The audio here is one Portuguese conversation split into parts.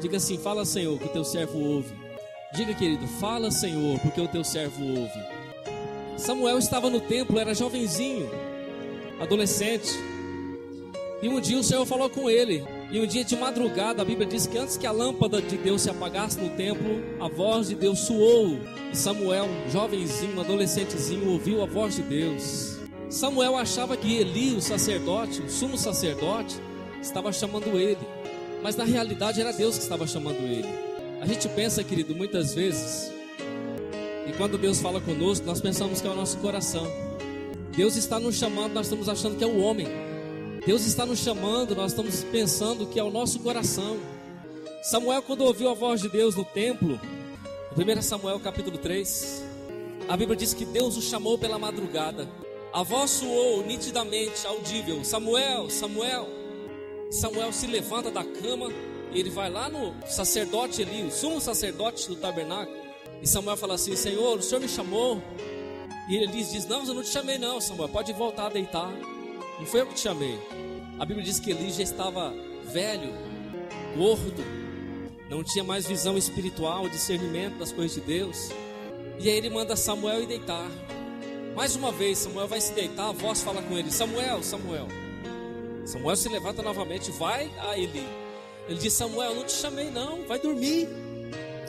Diga assim: fala, Senhor, que o teu servo ouve. Diga, querido, fala, Senhor, porque o teu servo ouve. Samuel estava no templo, era jovenzinho, adolescente. E um dia o Senhor falou com ele. E um dia de madrugada, a Bíblia diz que antes que a lâmpada de Deus se apagasse no templo, a voz de Deus soou. E Samuel, jovenzinho, adolescentezinho, ouviu a voz de Deus. Samuel achava que Eli, o sacerdote, o sumo sacerdote, estava chamando ele. Mas na realidade era Deus que estava chamando ele. A gente pensa, querido, muitas vezes, e quando Deus fala conosco, nós pensamos que é o nosso coração. Deus está nos chamando, nós estamos achando que é o homem. Deus está nos chamando, nós estamos pensando que é o nosso coração. Samuel, quando ouviu a voz de Deus no templo, 1 Samuel capítulo 3, a Bíblia diz que Deus o chamou pela madrugada. A voz soou nitidamente, audível: Samuel, Samuel. Samuel se levanta da cama e ele vai lá no sacerdote Eli, o sumo sacerdote do tabernáculo. E Samuel fala assim: Senhor, o Senhor me chamou? E ele diz: não, eu não te chamei não, Samuel, pode voltar a deitar. Não foi eu que te chamei. A Bíblia diz que Eli já estava velho, gordo, não tinha mais visão espiritual, discernimento das coisas de Deus. E aí ele manda Samuel ir deitar. Mais uma vez Samuel vai se deitar, a voz fala com ele: Samuel, Samuel. Samuel se levanta novamente, vai a Eli. Ele diz: Samuel, eu não te chamei não, vai dormir.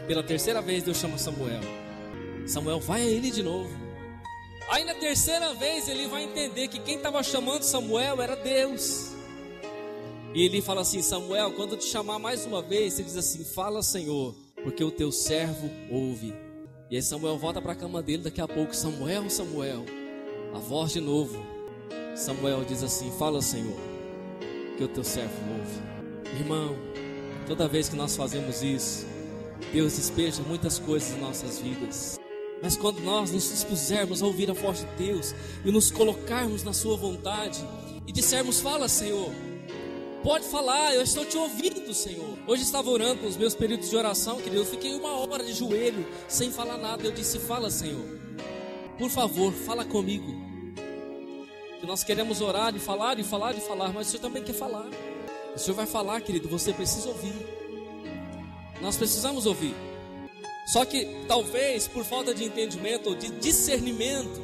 Pela terceira vez Deus chama Samuel. Samuel vai a Eli de novo. Aí na terceira vez ele vai entender que quem estava chamando Samuel era Deus. E ele fala assim: Samuel, quando eu te chamar mais uma vez, você diz assim: fala, Senhor, porque o teu servo ouve. E aí Samuel volta para a cama dele. Daqui a pouco: Samuel, Samuel. A voz de novo. Samuel diz assim: fala, Senhor, que o teu servo ouve. Irmão, toda vez que nós fazemos isso, Deus despeja muitas coisas em nossas vidas. Mas quando nós nos dispusermos a ouvir a voz de Deus e nos colocarmos na sua vontade e dissermos: fala, Senhor, pode falar, eu estou te ouvindo, Senhor. Hoje estava orando nos meus períodos de oração, querido, eu fiquei 1 hora de joelho sem falar nada. Eu disse: fala, Senhor, por favor, fala comigo. Que nós queremos orar e falar e falar e falar, mas o Senhor também quer falar. O Senhor vai falar, querido, você precisa ouvir. Nós precisamos ouvir. Só que talvez por falta de entendimento ou de discernimento,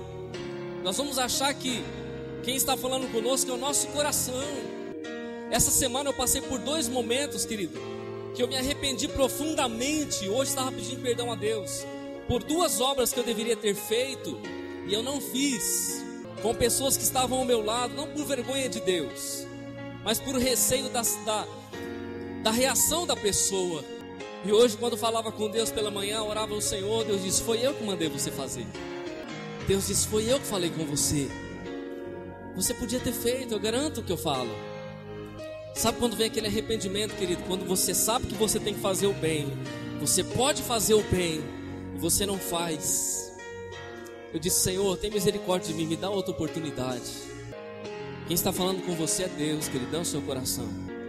nós vamos achar que quem está falando conosco é o nosso coração. Essa semana eu passei por 2 momentos, querido, que eu me arrependi profundamente. Hoje estava pedindo perdão a Deus por 2 obras que eu deveria ter feito e eu não fiz, com pessoas que estavam ao meu lado, não por vergonha de Deus, mas por receio da reação da pessoa. E hoje, quando falava com Deus pela manhã, orava ao Senhor, Deus disse: foi eu que mandei você fazer. Deus disse: foi eu que falei com você. Você podia ter feito, eu garanto que eu falo. Sabe quando vem aquele arrependimento, querido? Quando você sabe que você tem que fazer o bem, você pode fazer o bem e você não faz. Eu disse: Senhor, tem misericórdia de mim, me dá outra oportunidade. Quem está falando com você é Deus, querido, é o seu coração.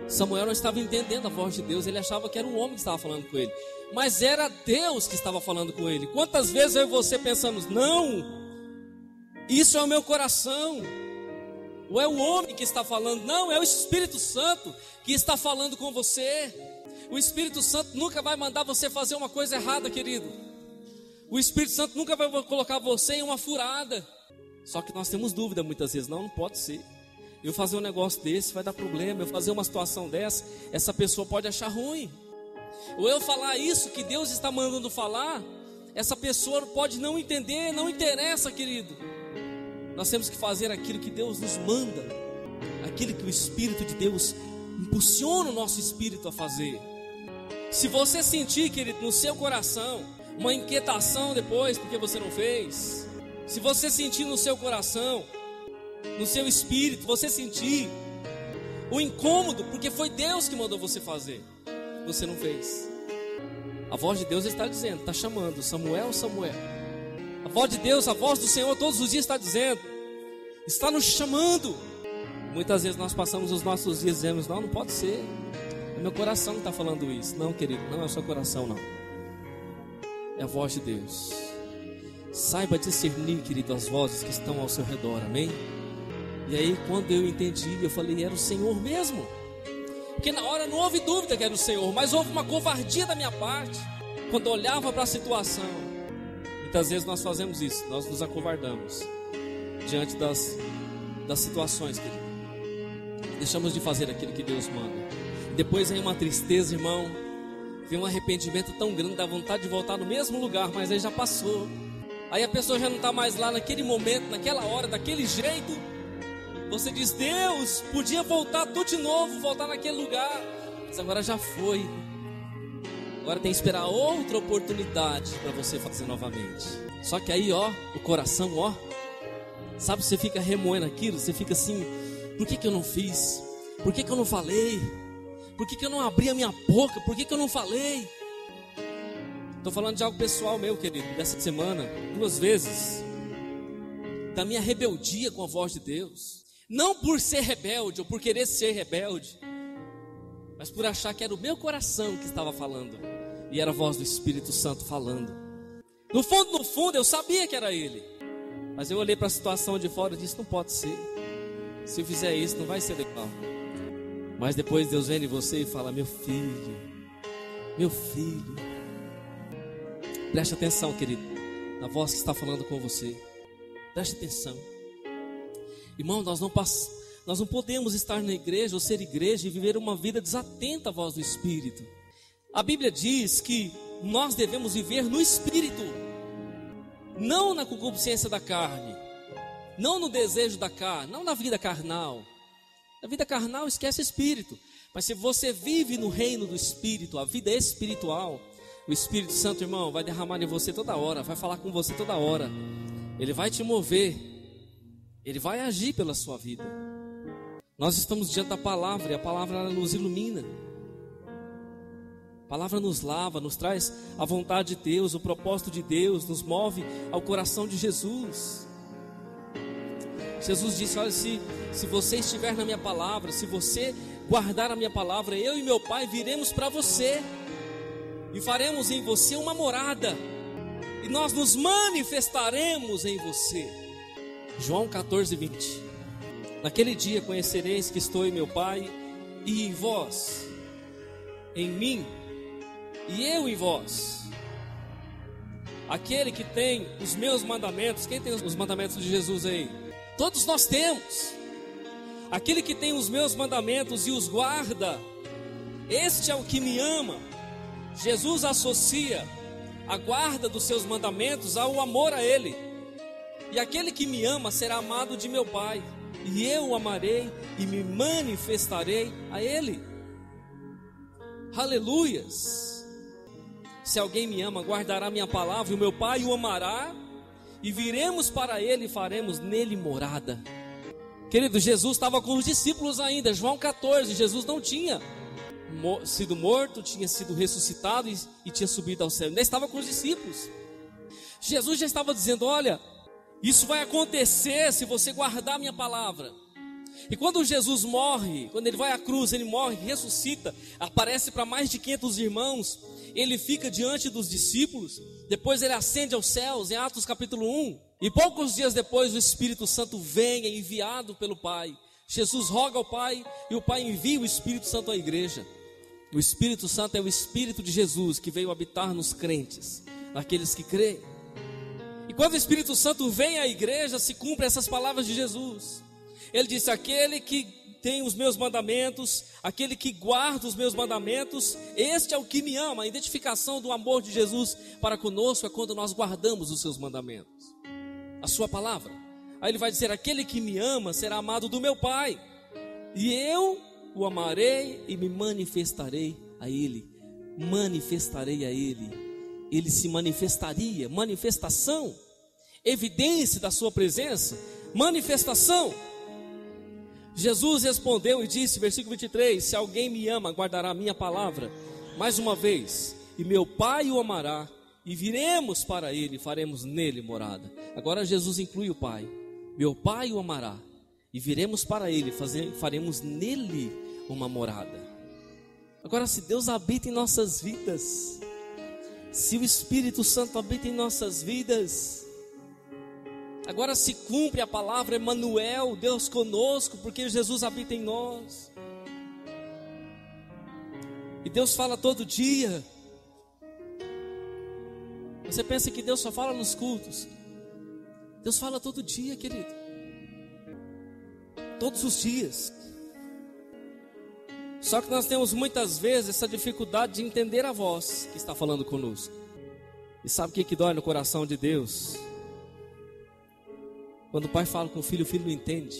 Samuel não estava entendendo a voz de Deus, ele achava que era um homem que estava falando com ele, mas era Deus que estava falando com ele. Quantas vezes eu e você pensamos: não, isso é o meu coração, ou é o homem que está falando? Não, é o Espírito Santo que está falando com você. O Espírito Santo nunca vai mandar você fazer uma coisa errada, querido. O Espírito Santo nunca vai colocar você em uma furada. Só que nós temos dúvida muitas vezes: não pode ser. Eu fazer um negócio desse vai dar problema. Eu fazer uma situação dessa, essa pessoa pode achar ruim. Ou eu falar isso que Deus está mandando falar, essa pessoa pode não entender. Não interessa, querido. Nós temos que fazer aquilo que Deus nos manda, aquilo que o Espírito de Deus impulsiona o nosso espírito a fazer. Se você sentir, querido, no seu coração uma inquietação depois porque você não fez, se você sentir no seu coração, no seu espírito, você sentir o incômodo porque foi Deus que mandou você fazer, você não fez, a voz de Deus está dizendo, está chamando: Samuel, Samuel. A voz de Deus, a voz do Senhor todos os dias está dizendo, está nos chamando. Muitas vezes nós passamos os nossos dias dizendo: não pode ser, é meu coração que está falando isso. Não, querido, não é o seu coração, não, é a voz de Deus. Saiba discernir, querido, as vozes que estão ao seu redor, amém? E aí quando eu entendi, eu falei: era o Senhor mesmo. Porque na hora não houve dúvida que era o Senhor, mas houve uma covardia da minha parte. Quando eu olhava para a situação, muitas vezes nós fazemos isso, nós nos acovardamos diante das situações, querido. Deixamos de fazer aquilo que Deus manda. Depois vem uma tristeza, irmão. Vem um arrependimento tão grande, dá vontade de voltar no mesmo lugar, mas aí já passou. Aí a pessoa já não está mais lá naquele momento, naquela hora, daquele jeito. Você diz, Deus, podia voltar tudo de novo, voltar naquele lugar. Mas agora já foi. Agora tem que esperar outra oportunidade para você fazer novamente. Só que aí, ó, o coração, ó, sabe, você fica remoendo aquilo, você fica assim, por que eu não fiz? Por que eu não falei? Por que eu não abri a minha boca? Por que eu não falei? Estou falando de algo pessoal meu, querido, dessa semana, 2 vezes, da minha rebeldia com a voz de Deus. Não por ser rebelde ou por querer ser rebelde, mas por achar que era o meu coração que estava falando, e era a voz do Espírito Santo falando. No fundo, eu sabia que era Ele, mas eu olhei para a situação de fora e disse, não pode ser. Se eu fizer isso, não vai ser legal. Mas depois Deus vem em você e fala, meu filho, preste atenção, querido, na voz que está falando com você. Preste atenção. Irmão, nós não podemos estar na igreja ou ser igreja e viver uma vida desatenta à voz do Espírito. A Bíblia diz que nós devemos viver no Espírito, não na concupiscência da carne, não no desejo da carne, não na vida carnal. A vida carnal esquece Espírito. Mas se você vive no reino do Espírito, a vida espiritual, o Espírito Santo, irmão, vai derramar em você toda hora, vai falar com você toda hora. Ele vai te mover, Ele vai agir pela sua vida. Nós estamos diante da palavra, e a palavra nos ilumina. A palavra nos lava, nos traz a vontade de Deus, o propósito de Deus, nos move ao coração de Jesus. Jesus disse, olha, se você estiver na minha palavra, se você guardar a minha palavra, eu e meu Pai viremos para você, e faremos em você uma morada, e nós nos manifestaremos em você. João 14, 20. Naquele dia conhecereis que estou em meu Pai, e em vós, em mim, e eu em vós. Aquele que tem os meus mandamentos, quem tem os mandamentos de Jesus aí? Todos nós temos. Aquele que tem os meus mandamentos e os guarda, este é o que me ama. Jesus associa a guarda dos seus mandamentos ao amor a Ele. E aquele que me ama será amado de meu Pai, e eu o amarei e me manifestarei a Ele. Aleluias! Se alguém me ama, guardará minha palavra, e o meu Pai o amará, e viremos para Ele e faremos nele morada. Querido, Jesus estava com os discípulos ainda, João 14, Jesus não tinha sido morto, tinha sido ressuscitado e tinha subido ao céu, ainda estava com os discípulos. Jesus já estava dizendo, olha, isso vai acontecer se você guardar a minha palavra. E quando Jesus morre, quando ele vai à cruz, ele morre, ressuscita, aparece para mais de 500 irmãos, ele fica diante dos discípulos, depois ele ascende aos céus, em Atos capítulo 1, e poucos dias depois o Espírito Santo vem, é enviado pelo Pai. Jesus roga ao Pai, e o Pai envia o Espírito Santo à igreja. O Espírito Santo é o Espírito de Jesus, que veio habitar nos crentes, naqueles que creem. E quando o Espírito Santo vem à igreja, se cumprem essas palavras de Jesus. Ele disse, aquele que tem os meus mandamentos, aquele que guarda os meus mandamentos, este é o que me ama. A identificação do amor de Jesus para conosco é quando nós guardamos os seus mandamentos, a sua palavra. Aí ele vai dizer, aquele que me ama será amado do meu Pai, e eu o amarei e me manifestarei a Ele. Manifestarei a Ele. Ele se manifestaria, manifestação, evidência da sua presença, manifestação. Jesus respondeu e disse, versículo 23, se alguém me ama, guardará a minha palavra, mais uma vez, e meu Pai o amará, e viremos para Ele, e faremos nele morada. Agora Jesus inclui o Pai, meu Pai o amará, e viremos para Ele, faremos nele uma morada. Agora, se Deus habita em nossas vidas, se o Espírito Santo habita em nossas vidas, agora se cumpre a palavra Emanuel, Deus conosco, porque Jesus habita em nós. Deus fala todo dia. Você pensa que Deus só fala nos cultos? Deus fala todo dia, querido. Todos os dias. Só que nós temos muitas vezes essa dificuldade de entender a voz que está falando conosco. E sabe o que dói no coração de Deus? Quando o pai fala com o filho não entende.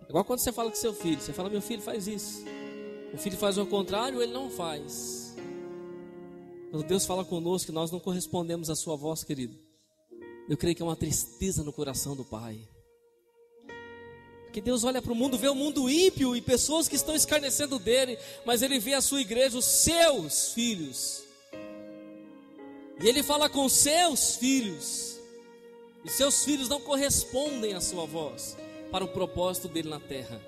Igual quando você fala com seu filho, você fala, meu filho faz isso. O filho faz o contrário, ele não faz. Quando Deus fala conosco que nós não correspondemos à sua voz, querido, eu creio que é uma tristeza no coração do pai. Porque Deus olha para o mundo, vê o mundo ímpio e pessoas que estão escarnecendo dele, mas ele vê a sua igreja, os seus filhos. E ele fala com seus filhos. E seus filhos não correspondem à sua voz para o propósito dele na terra.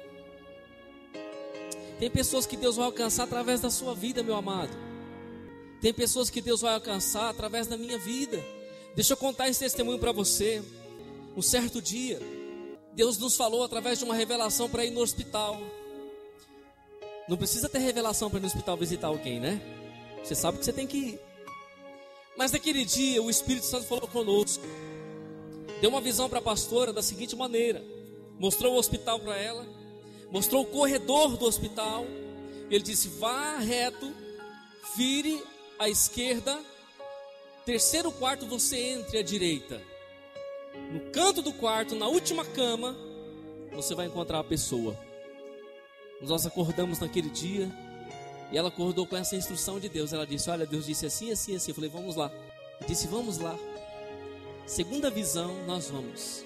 Tem pessoas que Deus vai alcançar através da sua vida, meu amado. Tem pessoas que Deus vai alcançar através da minha vida. Deixa eu contar esse testemunho para você. Um certo dia, Deus nos falou através de uma revelação para ir no hospital. Não precisa ter revelação para ir no hospital visitar alguém, né? Você sabe que você tem que ir. Mas naquele dia o Espírito Santo falou conosco. Deu uma visão para a pastora da seguinte maneira. Mostrou o hospital para ela. Mostrou o corredor do hospital. Ele disse, vá reto, vire à esquerda, terceiro quarto você entre à direita. No canto do quarto, na última cama, você vai encontrar a pessoa. Nós acordamos naquele dia e ela acordou com essa instrução de Deus. Ela disse, olha, Deus disse assim, assim, assim. Eu falei, vamos lá. Eu disse, vamos lá. Segunda visão, nós vamos.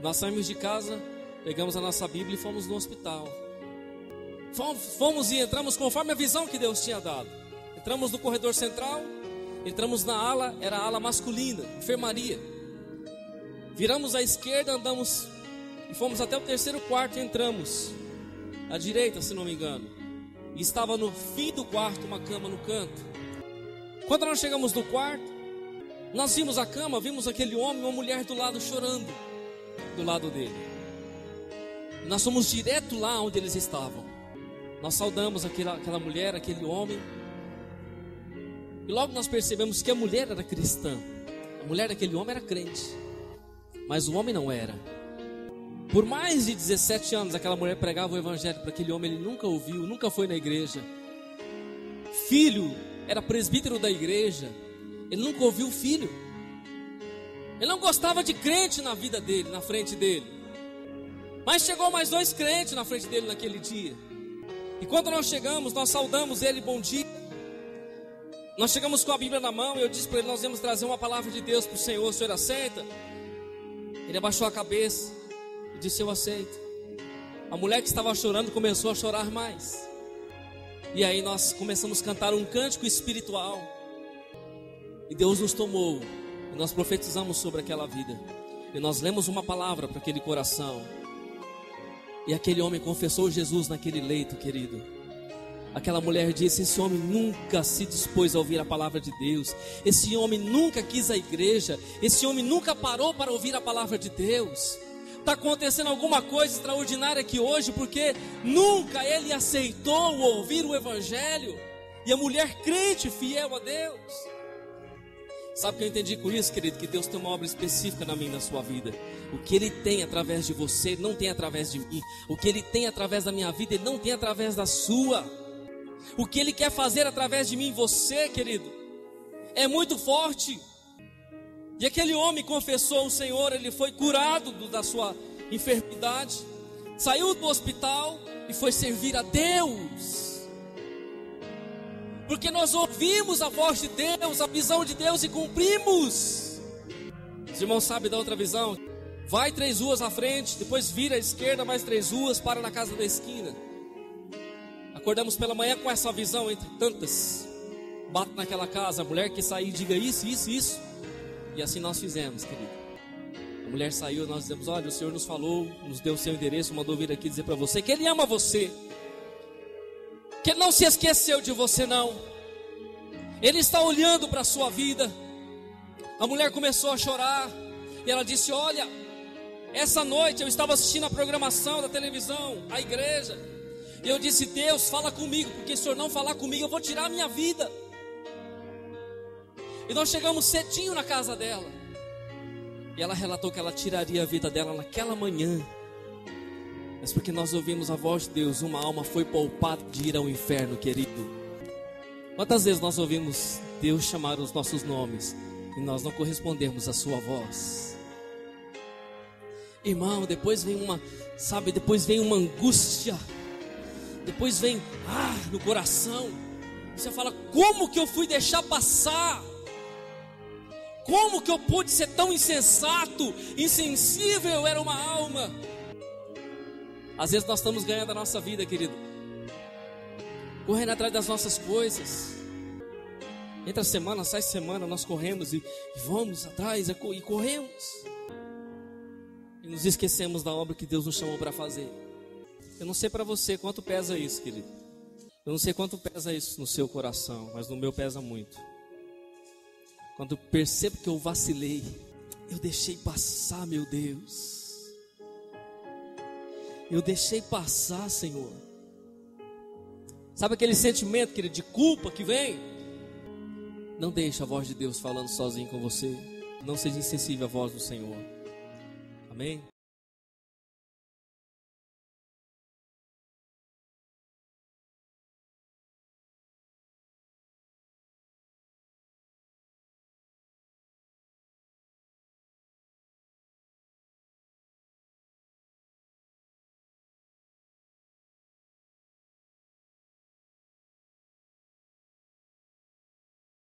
Nós saímos de casa, pegamos a nossa Bíblia e fomos no hospital. Fomos e entramos conforme a visão que Deus tinha dado. Entramos no corredor central, entramos na ala, era a ala masculina, enfermaria. Viramos à esquerda, andamos e fomos até o terceiro quarto e entramos à direita, se não me engano. E estava no fim do quarto uma cama no canto. Quando nós chegamos no quarto, nós vimos a cama, vimos aquele homem e uma mulher do lado chorando, do lado dele. E nós fomos direto lá onde eles estavam. Nós saudamos aquela mulher, aquele homem. E logo nós percebemos que a mulher era cristã. A mulher daquele homem era crente, mas o homem não era. Por mais de 17 anos aquela mulher pregava o evangelho para aquele homem. Ele nunca ouviu, nunca foi na igreja. Filho era presbítero da igreja, ele nunca ouviu o filho. Ele não gostava de crente na vida dele, na frente dele. Mas chegou mais 2 crentes na frente dele naquele dia. E quando nós chegamos, nós saudamos ele, bom dia. Nós chegamos com a Bíblia na mão e eu disse para ele, nós vamos trazer uma palavra de Deus para o Senhor, o senhor aceita? Ele abaixou a cabeça e disse, eu aceito. A mulher que estava chorando começou a chorar mais. E aí nós começamos a cantar um cântico espiritual. E Deus nos tomou. E nós profetizamos sobre aquela vida. E nós lemos uma palavra para aquele coração. E aquele homem confessou Jesus naquele leito, querido. Aquela mulher disse, esse homem nunca se dispôs a ouvir a palavra de Deus. Esse homem nunca quis a igreja. Esse homem nunca parou para ouvir a palavra de Deus. Está acontecendo alguma coisa extraordinária aqui hoje, porque nunca ele aceitou ouvir o evangelho. E a mulher crente, fiel a Deus. Sabe o que eu entendi com isso, querido? Que Deus tem uma obra específica na minha e na sua vida. O que Ele tem através de você, Ele não tem através de mim. O que Ele tem através da minha vida, Ele não tem através da sua. O que Ele quer fazer através de mim e você, querido, é muito forte. E aquele homem confessou ao Senhor, ele foi curado da sua enfermidade, saiu do hospital e foi servir a Deus. Porque nós ouvimos a voz de Deus, a visão de Deus e cumprimos. Os irmãos sabem da outra visão? Vai 3 ruas à frente, depois vira à esquerda, mais 3 ruas, para na casa da esquina. Acordamos pela manhã com essa visão entre tantas. Bate naquela casa, a mulher que sair diga isso, isso, isso. E assim nós fizemos, querido. A mulher saiu, nós dizemos, olha, o Senhor nos falou, nos deu o seu endereço, mandou vir aqui dizer para você que Ele ama você, que Ele não se esqueceu de você não. Ele está olhando para a sua vida. A mulher começou a chorar e ela disse, olha, essa noite eu estava assistindo a programação da televisão, a igreja, E eu disse: Deus, fala comigo, porque se o Senhor não falar comigo, eu vou tirar a minha vida. E nós chegamos cedinho na casa dela. E ela relatou que ela tiraria a vida dela naquela manhã. Mas porque nós ouvimos a voz de Deus, uma alma foi poupada de ir ao inferno, querido. Quantas vezes nós ouvimos Deus chamar os nossos nomes e nós não correspondemos à sua voz? Irmão, depois vem uma angústia. Depois vem no coração. Você fala: como que eu fui deixar passar? Como que eu pude ser tão insensato, insensível? Era uma alma. Às vezes nós estamos ganhando a nossa vida, querido, correndo atrás das nossas coisas. Entra semana, sai semana, nós corremos e vamos atrás e corremos. E nos esquecemos da obra que Deus nos chamou para fazer. Eu não sei para você quanto pesa isso, querido. Eu não sei quanto pesa isso no seu coração, mas no meu pesa muito. Quando eu percebo que eu vacilei, eu deixei passar, meu Deus. Eu deixei passar, Senhor. Sabe aquele sentimento, querido, de culpa que vem? Não deixe a voz de Deus falando sozinho com você. Não seja insensível à voz do Senhor. Amém?